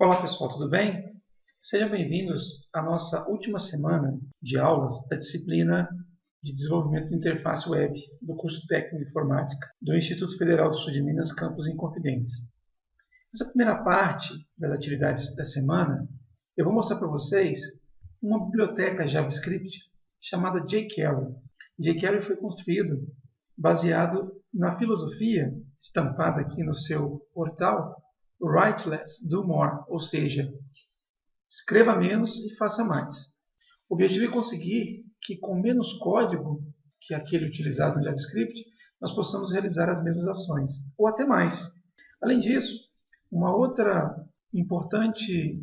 Olá pessoal, tudo bem? Sejam bem-vindos à nossa última semana de aulas da disciplina de Desenvolvimento de Interface Web do curso Técnico de Informática do Instituto Federal do Sul de Minas, campus Inconfidentes. Nessa primeira parte das atividades da semana, eu vou mostrar para vocês uma biblioteca JavaScript chamada jQuery. jQuery foi construído baseado na filosofia estampada aqui no seu portal, Write Less, Do More, ou seja, escreva menos e faça mais. O objetivo é conseguir que com menos código que aquele utilizado no JavaScript, nós possamos realizar as mesmas ações, ou até mais. Além disso, uma outra importante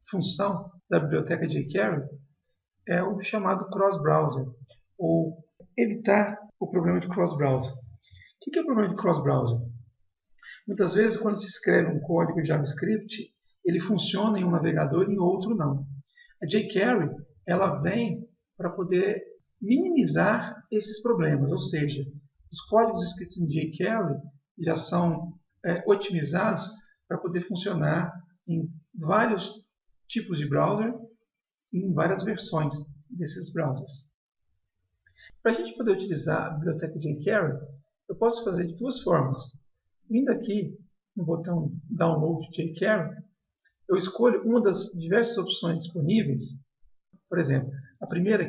função da biblioteca jQuery é o chamado cross-browser, ou evitar o problema de cross-browser. O que é o problema de cross-browser? Muitas vezes, quando se escreve um código JavaScript, ele funciona em um navegador e em outro não. A jQuery ela vem para poder minimizar esses problemas, ou seja, os códigos escritos em jQuery já são otimizados para poder funcionar em vários tipos de browser e em várias versões desses browsers. Para a gente poder utilizar a biblioteca jQuery, eu posso fazer de duas formas. Vindo aqui no botão Download jQuery, eu escolho uma das diversas opções disponíveis. Por exemplo, a primeira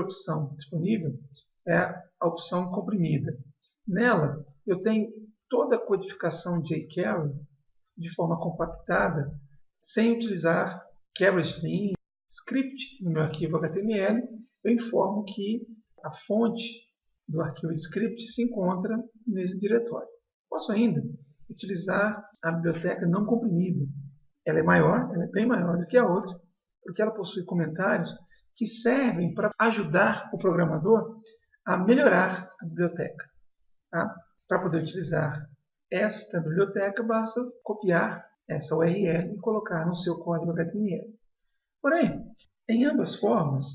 opção disponível é a opção comprimida. Nela, eu tenho toda a codificação jQuery de forma compactada, sem utilizar quebra de linha, script no meu arquivo HTML. Eu informo que a fonte do arquivo de script se encontra nesse diretório. Posso ainda utilizar a biblioteca não comprimida. Ela é bem maior do que a outra, porque ela possui comentários que servem para ajudar o programador a melhorar a biblioteca. Tá? Para poder utilizar esta biblioteca, basta copiar essa URL e colocar no seu código HTML. Porém, em ambas formas,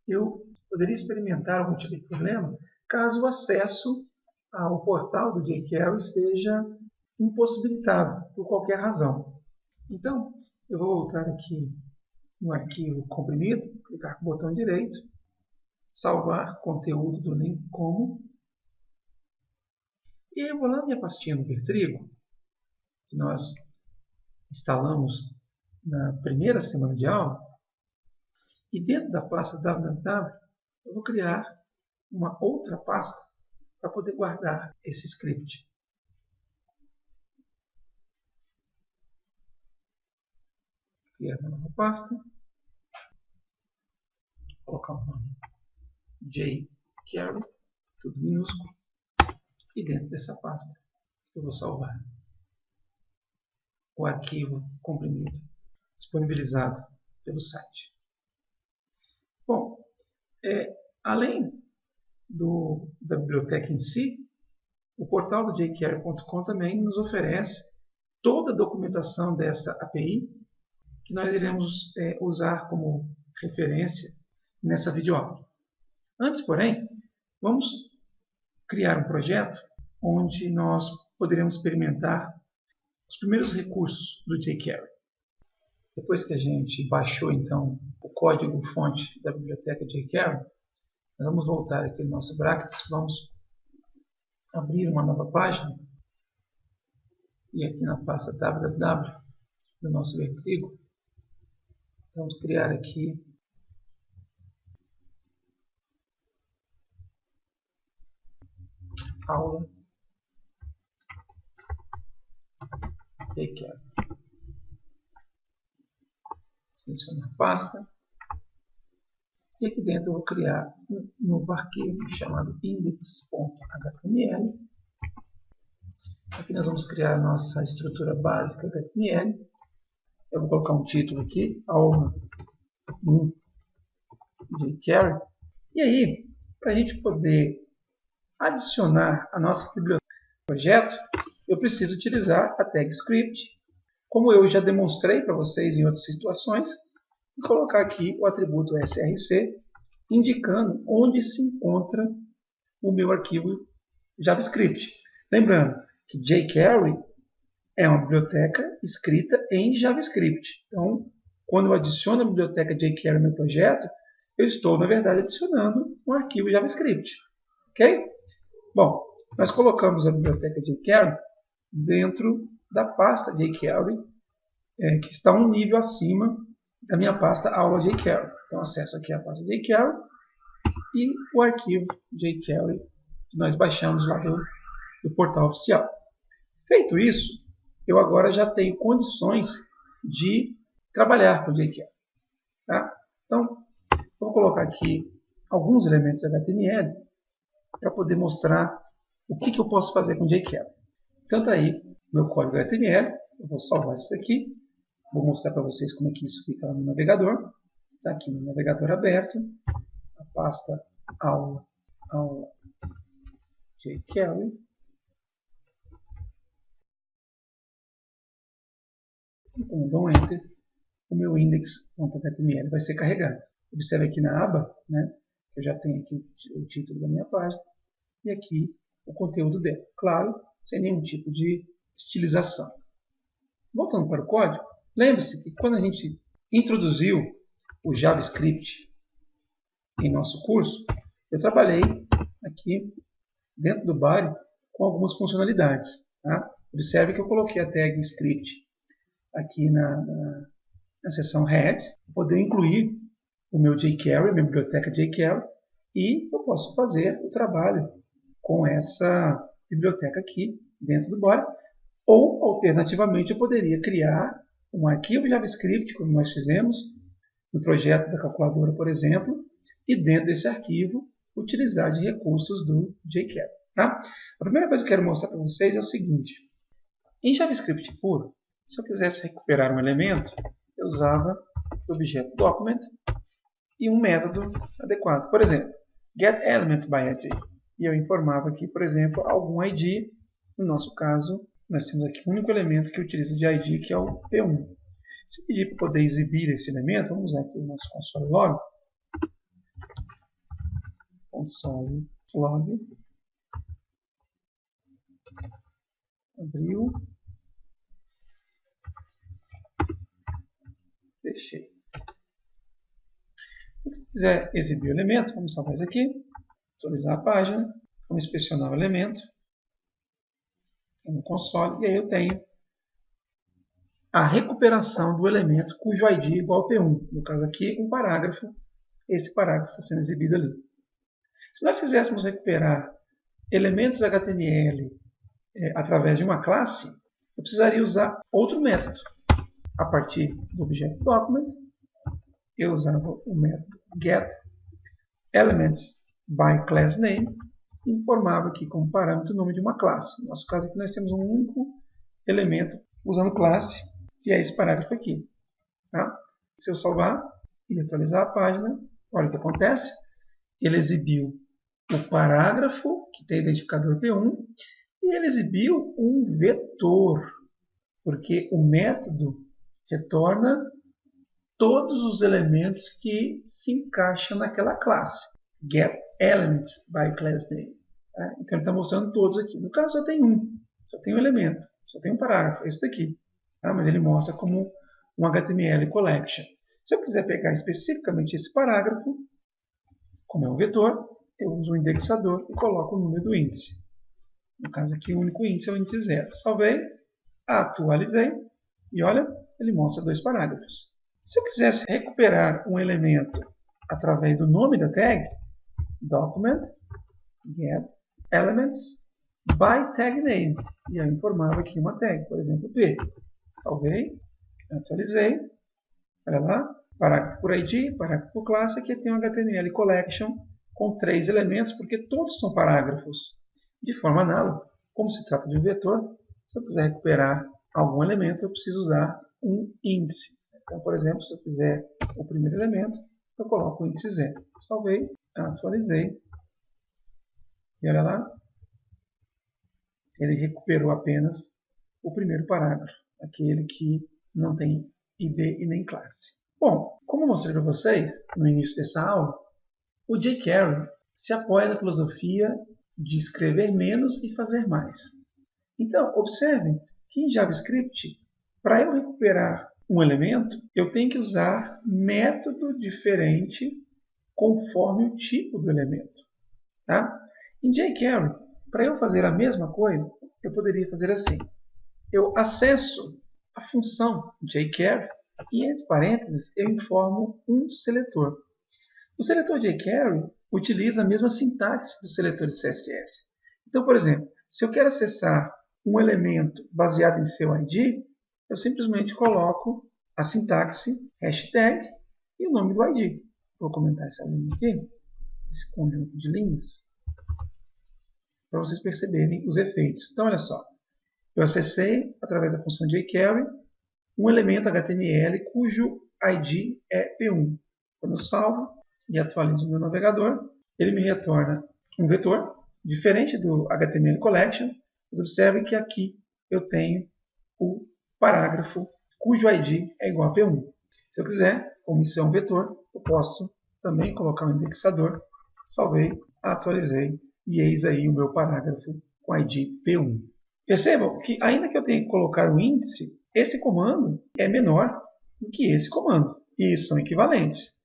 eu poderia experimentar algum tipo de problema caso o acesso ao portal do jQuery esteja impossibilitado por qualquer razão. Então, eu vou voltar aqui no arquivo comprimido, clicar com o botão direito, salvar conteúdo do link como, e eu vou lá na minha pastinha no Vertrigo, que nós instalamos na primeira semana de aula, e dentro da pasta www, eu vou criar uma outra pasta para poder guardar esse script. Criar uma nova pasta, colocar o nome jQuery, tudo minúsculo, e dentro dessa pasta eu vou salvar o arquivo comprimido disponibilizado pelo site. Bom, além da biblioteca em si, o portal do jQuery.com também nos oferece toda a documentação dessa API que nós iremos usar como referência nessa videoaula. Antes, porém, vamos criar um projeto onde nós poderemos experimentar os primeiros recursos do jQuery. Depois que a gente baixou, então, o código-fonte da biblioteca jQuery, nós vamos voltar aqui no nosso Brackets, vamos abrir uma nova página, e aqui na pasta www do nosso Vertrigo, vamos criar aqui aula jQuery. Selecionar a pasta. E aqui dentro eu vou criar um novo arquivo chamado index.html. Aqui nós vamos criar a nossa estrutura básica HTML. Eu vou colocar um título aqui, aula 1 jQuery. E aí, para a gente poder adicionar a nossa biblioteca no projeto, eu preciso utilizar a tag script, como eu já demonstrei para vocês em outras situações, e colocar aqui o atributo src, indicando onde se encontra o meu arquivo JavaScript. Lembrando que jQuery é uma biblioteca escrita em JavaScript. Então, quando eu adiciono a biblioteca jQuery no meu projeto, eu estou, na verdade, adicionando um arquivo JavaScript. Ok? Bom, nós colocamos a biblioteca jQuery dentro da pasta jQuery, que está um nível acima da minha pasta aula jQuery. Então, acesso aqui à pasta jQuery e o arquivo jQuery que nós baixamos lá do portal oficial. Feito isso, eu agora já tenho condições de trabalhar com jQuery. Tá? Então, vou colocar aqui alguns elementos HTML para poder mostrar o que eu posso fazer com jQuery. Então, tá aí meu código HTML. Eu vou salvar isso aqui. Vou mostrar para vocês como é que isso fica lá no navegador. Está aqui no navegador aberto. A pasta aula jQuery. E quando eu dou um Enter, o meu index.html vai ser carregado. Observe aqui na aba, né, eu já tenho aqui o título da minha página e aqui o conteúdo dela. Claro, sem nenhum tipo de estilização. Voltando para o código, lembre-se que quando a gente introduziu o JavaScript em nosso curso, eu trabalhei aqui dentro do body com algumas funcionalidades. Tá? Observe que eu coloquei a tag script aqui na seção head, para poder incluir o meu jQuery, a minha biblioteca jQuery, e eu posso fazer o trabalho com essa biblioteca aqui dentro do body. Ou, alternativamente, eu poderia criar um arquivo JavaScript, como nós fizemos no projeto da calculadora, por exemplo, e dentro desse arquivo utilizar de recursos do jQuery. Tá? A primeira coisa que eu quero mostrar para vocês é o seguinte. Em JavaScript puro, se eu quisesse recuperar um elemento, eu usava o objeto document e um método adequado. Por exemplo, getElementById. E eu informava aqui, por exemplo, algum ID. No nosso caso, nós temos aqui o único elemento que utiliza de ID, que é o P1. Se eu pedir para poder exibir esse elemento, vamos usar aqui o nosso console log. Console log. Abriu. Fechei. Se quiser exibir o elemento, vamos salvar isso aqui, atualizar a página, vamos inspecionar o elemento no console, e aí eu tenho a recuperação do elemento cujo ID é igual a P1. No caso aqui, um parágrafo, esse parágrafo está sendo exibido ali. Se nós quiséssemos recuperar elementos HTML através de uma classe, eu precisaria usar outro método. A partir do objeto document, eu usava o método getElementsByClassName e informava aqui como parâmetro o nome de uma classe. No nosso caso aqui nós temos um único elemento usando classe, que é esse parágrafo aqui. Tá? Se eu salvar e atualizar a página, olha o que acontece. Ele exibiu o parágrafo, que tem identificador P1, e ele exibiu um vetor, porque o método retorna todos os elementos que se encaixam naquela classe. getElementsByClassName. Tá? Então ele está mostrando todos aqui. No caso só tem um elemento, só tem um parágrafo, esse daqui. Tá? Mas ele mostra como um HTML collection. Se eu quiser pegar especificamente esse parágrafo, como é um vetor, eu uso o indexador e coloco o número do índice. No caso aqui o único índice é o índice 0. Salvei, atualizei e olha, ele mostra 2 parágrafos. Se eu quisesse recuperar um elemento através do nome da tag, document getElementsByTagName. E eu informava aqui uma tag, por exemplo, P. Salvei, atualizei. Olha lá, parágrafo por ID, parágrafo por classe. Aqui tem um HTML collection com 3 elementos, porque todos são parágrafos. De forma análoga, como se trata de um vetor, se eu quiser recuperar algum elemento, eu preciso usar um índice. Então, por exemplo, se eu fizer o primeiro elemento, eu coloco o índice 0. Salvei, atualizei. E olha lá, ele recuperou apenas o primeiro parágrafo, aquele que não tem ID e nem classe. Bom, como eu mostrei para vocês no início dessa aula, o jQuery se apoia na filosofia de escrever menos e fazer mais. Então, observem que em JavaScript, para eu recuperar um elemento, eu tenho que usar método diferente conforme o tipo do elemento. Tá? Em jQuery, para eu fazer a mesma coisa, eu poderia fazer assim. Eu acesso a função jQuery e, entre parênteses, eu informo um seletor. O seletor jQuery utiliza a mesma sintaxe do seletor de CSS. Então, por exemplo, se eu quero acessar um elemento baseado em seu ID, eu simplesmente coloco a sintaxe hashtag e o nome do ID. Vou comentar essa linha aqui, esse conjunto de linhas, para vocês perceberem os efeitos. Então, olha só. Eu acessei, através da função jQuery, um elemento HTML cujo ID é P1. Quando eu salvo e atualizo o meu navegador, ele me retorna um vetor, diferente do HTML Collection. Mas observe que aqui eu tenho o parágrafo cujo ID é igual a P1. Se eu quiser, como isso é um vetor, eu posso também colocar um indexador. Salvei, atualizei e eis aí o meu parágrafo com ID P1. Percebam que, ainda que eu tenha que colocar o índice, esse comando é menor do que esse comando. E são equivalentes.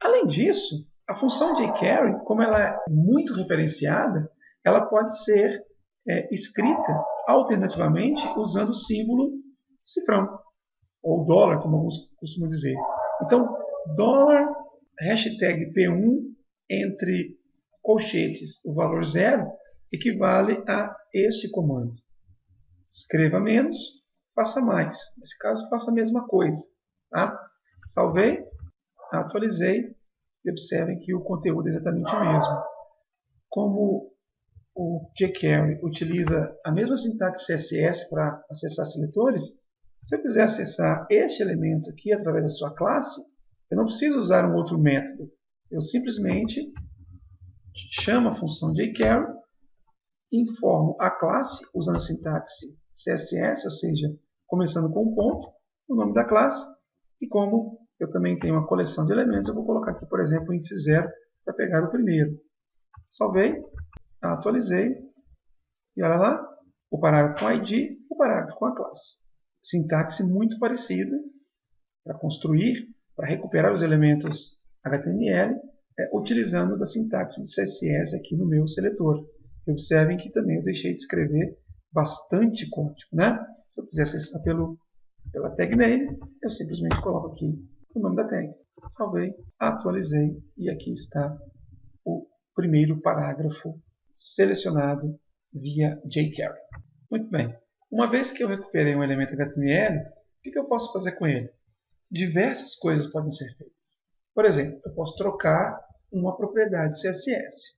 Além disso, a função jQuery, como ela é muito referenciada, ela pode ser escrita alternativamente usando o símbolo cifrão, ou dólar, como alguns costumam dizer. Então, dólar, hashtag P1, entre colchetes, o valor 0, equivale a este comando. Escreva menos, faça mais. Nesse caso, faça a mesma coisa. Tá? Salvei, atualizei e observem que o conteúdo é exatamente o mesmo. Como o jQuery utiliza a mesma sintaxe CSS para acessar seletores, se eu quiser acessar este elemento aqui através da sua classe, eu não preciso usar um outro método. Eu simplesmente chamo a função jQuery, informo a classe usando a sintaxe CSS, ou seja, começando com um ponto, o nome da classe, e como eu também tenho uma coleção de elementos, eu vou colocar aqui, por exemplo, o índice 0 para pegar o primeiro. Salvei, atualizei, e olha lá, o parágrafo com ID, o parágrafo com a classe. Sintaxe muito parecida para construir, para recuperar os elementos HTML, utilizando da sintaxe de CSS aqui no meu seletor. Observem que também eu deixei de escrever bastante código. Né? Se eu quiser acessar pela tag name, eu simplesmente coloco aqui o nome da tag. Salvei, atualizei e aqui está o primeiro parágrafo selecionado via jQuery. Muito bem. Uma vez que eu recuperei um elemento HTML, o que eu posso fazer com ele? Diversas coisas podem ser feitas. Por exemplo, eu posso trocar uma propriedade CSS.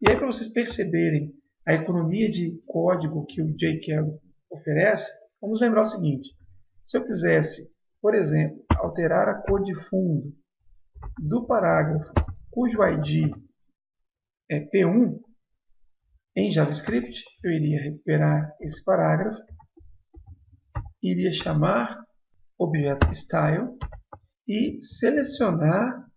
E aí, para vocês perceberem a economia de código que o jQuery oferece, vamos lembrar o seguinte. Se eu quisesse, por exemplo, alterar a cor de fundo do parágrafo cujo ID é P1, em JavaScript, eu iria recuperar esse parágrafo, iria chamar objeto style e selecionar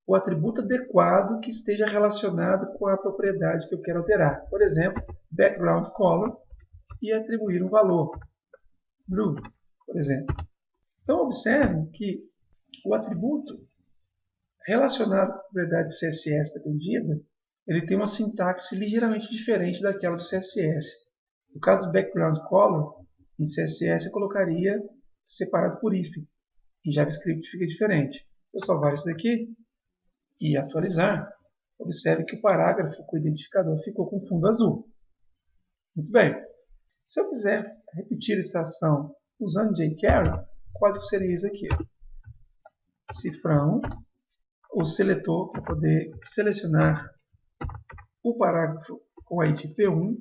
o atributo adequado que esteja relacionado com a propriedade que eu quero alterar. Por exemplo, background color, e atribuir um valor, blue, por exemplo. Então, observe que o atributo relacionado com a propriedade CSS pretendida, ele tem uma sintaxe ligeiramente diferente daquela do CSS. No caso do background color, em CSS eu colocaria separado por if. Em JavaScript fica diferente. Se eu salvar isso daqui e atualizar, observe que o parágrafo com o identificador ficou com fundo azul. Muito bem. Se eu quiser repetir essa ação usando jQuery, o código seria isso aqui. Cifrão, o seletor para poder selecionar o parágrafo com ID P1,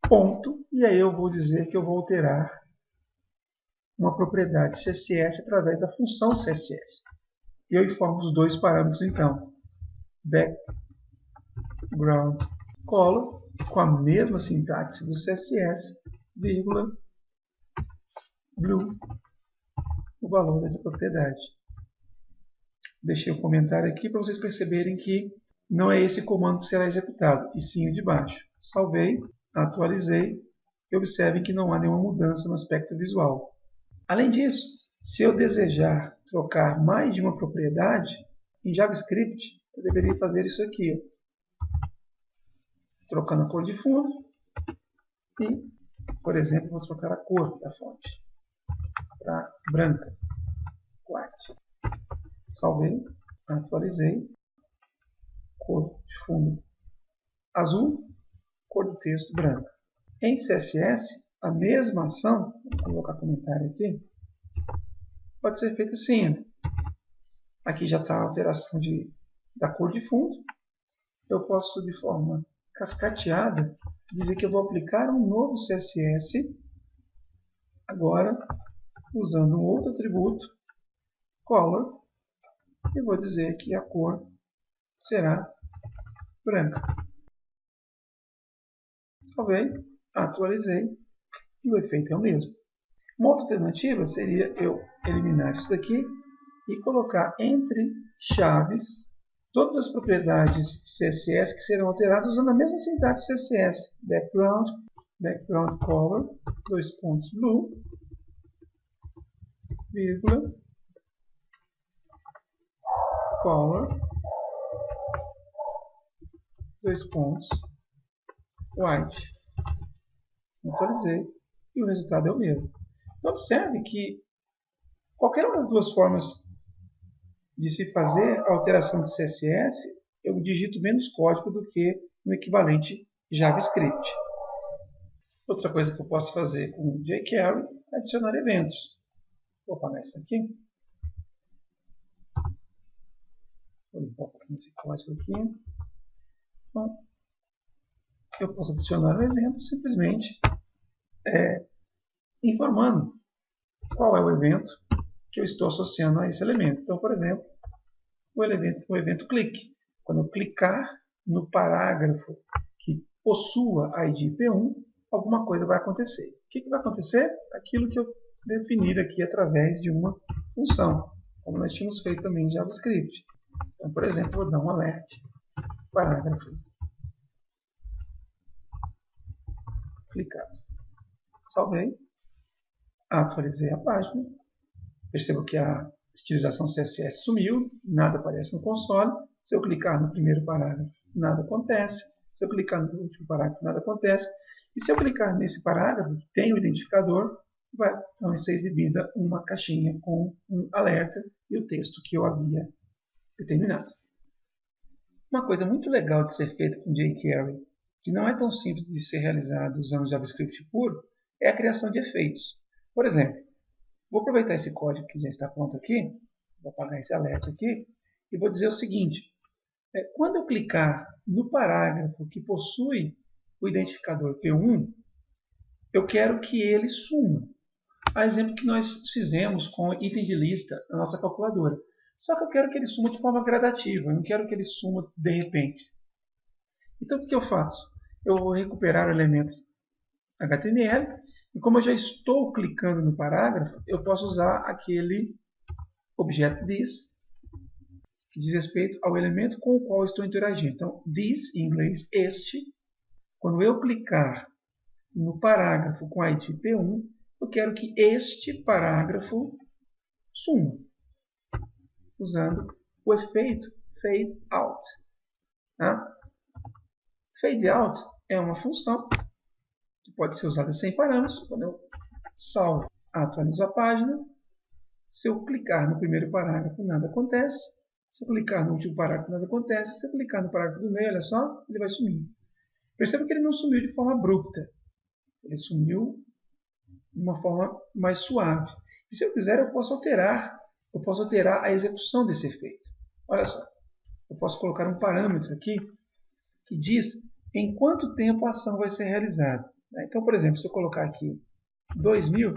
ponto, e aí eu vou dizer que eu vou alterar uma propriedade CSS através da função CSS. E eu informo os dois parâmetros, então. Background color, com a mesma sintaxe do CSS, vírgula, blue, o valor dessa propriedade. Deixei um comentário aqui para vocês perceberem que não é esse comando que será executado, e sim o de baixo. Salvei, atualizei e observem que não há nenhuma mudança no aspecto visual. Além disso, se eu desejar trocar mais de uma propriedade, em JavaScript eu deveria fazer isso aqui, trocando a cor de fundo e, por exemplo, vou trocar a cor da fonte para branca, white. Salvei, atualizei, cor de fundo azul, cor do texto branca. Em CSS, a mesma ação, vou colocar comentário aqui, pode ser feita assim. Aqui já está a alteração da cor de fundo. Eu posso, de forma cascateada, dizer que eu vou aplicar um novo CSS, agora usando um outro atributo, color, e vou dizer que a cor será branca. Salvei, atualizei, e o efeito é o mesmo. Uma outra alternativa seria eu eliminar isso daqui e colocar entre chaves todas as propriedades CSS que serão alteradas usando a mesma sintaxe CSS. Background color, blue, vírgula, color, white. Atualizei e o resultado é o mesmo. Então observe que qualquer uma das duas formas de se fazer a alteração de CSS, eu digito menos código do que no equivalente JavaScript. Outra coisa que eu posso fazer com jQuery é adicionar eventos. Vou apagar isso aqui. Vou limpar um pouquinho esse código aqui. Então, eu posso adicionar um evento simplesmente informando qual é o evento que eu estou associando a esse elemento. Então, por exemplo, o evento click. Quando eu clicar no parágrafo que possua a ID P1, alguma coisa vai acontecer. O que vai acontecer? Aquilo que eu definir aqui através de uma função, como nós tínhamos feito também em JavaScript. Então, por exemplo, vou dar um alert, parágrafo clicado. Salvei, atualizei a página, percebo que a estilização CSS sumiu, nada aparece no console. Se eu clicar no primeiro parágrafo, nada acontece. Se eu clicar no último parágrafo, nada acontece. E se eu clicar nesse parágrafo, que tem o identificador, vai então ser exibida uma caixinha com um alerta e o texto que eu havia determinado. Uma coisa muito legal de ser feita com jQuery, que não é tão simples de ser realizado usando JavaScript puro, é a criação de efeitos. Por exemplo, vou aproveitar esse código que já está pronto aqui, vou apagar esse alerta aqui, e vou dizer o seguinte, quando eu clicar no parágrafo que possui o identificador P1, eu quero que ele suma. A exemplo que nós fizemos com o item de lista na nossa calculadora. Só que eu quero que ele suma de forma gradativa, eu não quero que ele suma de repente. Então o que eu faço? Eu vou recuperar o elemento HTML, e como eu já estou clicando no parágrafo, eu posso usar aquele objeto this, que diz respeito ao elemento com o qual eu estou interagindo. Então, this, em inglês, este, quando eu clicar no parágrafo com a ID P1, eu quero que este parágrafo suma, usando o efeito fade out. Tá? Fade out é uma função que pode ser usada sem parâmetros. Quando eu salvo, atualizo a página. Se eu clicar no primeiro parágrafo, nada acontece. Se eu clicar no último parágrafo, nada acontece. Se eu clicar no parágrafo do meio, olha só, ele vai sumir. Perceba que ele não sumiu de forma abrupta. Ele sumiu de uma forma mais suave. E se eu quiser, eu posso alterar a execução desse efeito. Olha só, eu posso colocar um parâmetro aqui que diz em quanto tempo a ação vai ser realizada. Então, por exemplo, se eu colocar aqui 2000,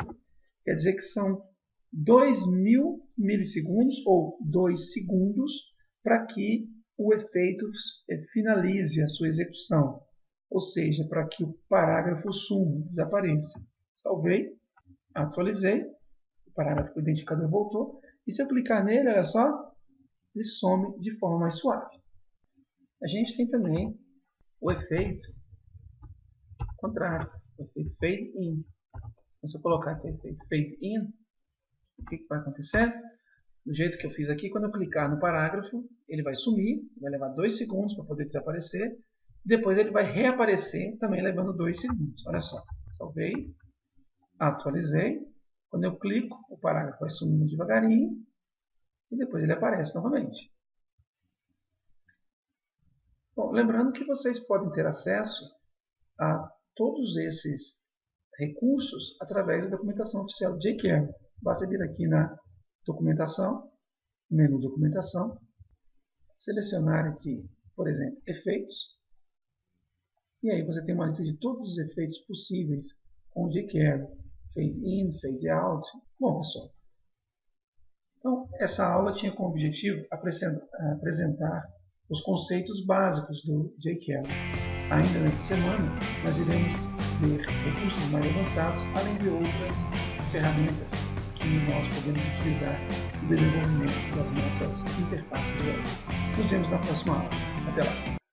quer dizer que são 2000 milissegundos ou 2 segundos para que o efeito finalize a sua execução. Ou seja, para que o parágrafo suma, desapareça. Salvei, atualizei, o parágrafo com o identificador voltou. E se eu clicar nele, olha só, ele some de forma mais suave. A gente tem também o efeito contrário. o efeito fade in. Então, se eu colocar aqui o efeito fade in, o que vai acontecer? Do jeito que eu fiz aqui, quando eu clicar no parágrafo, ele vai sumir, vai levar 2 segundos para poder desaparecer. Depois ele vai reaparecer, também levando 2 segundos. Olha só, salvei, atualizei. Quando eu clico, o parágrafo vai sumindo devagarinho e depois ele aparece novamente. Bom, lembrando que vocês podem ter acesso a todos esses recursos através da documentação oficial de jQuery. Basta vir aqui na documentação, menu documentação, selecionar aqui, por exemplo, efeitos, e aí você tem uma lista de todos os efeitos possíveis com jQuery, fade in, fade out. Bom, pessoal, então essa aula tinha como objetivo apresentar os conceitos básicos do jQuery. Ainda nessa semana, nós iremos ver recursos mais avançados, além de outras ferramentas que nós podemos utilizar no desenvolvimento das nossas interfaces web. Nos vemos na próxima aula. Até lá!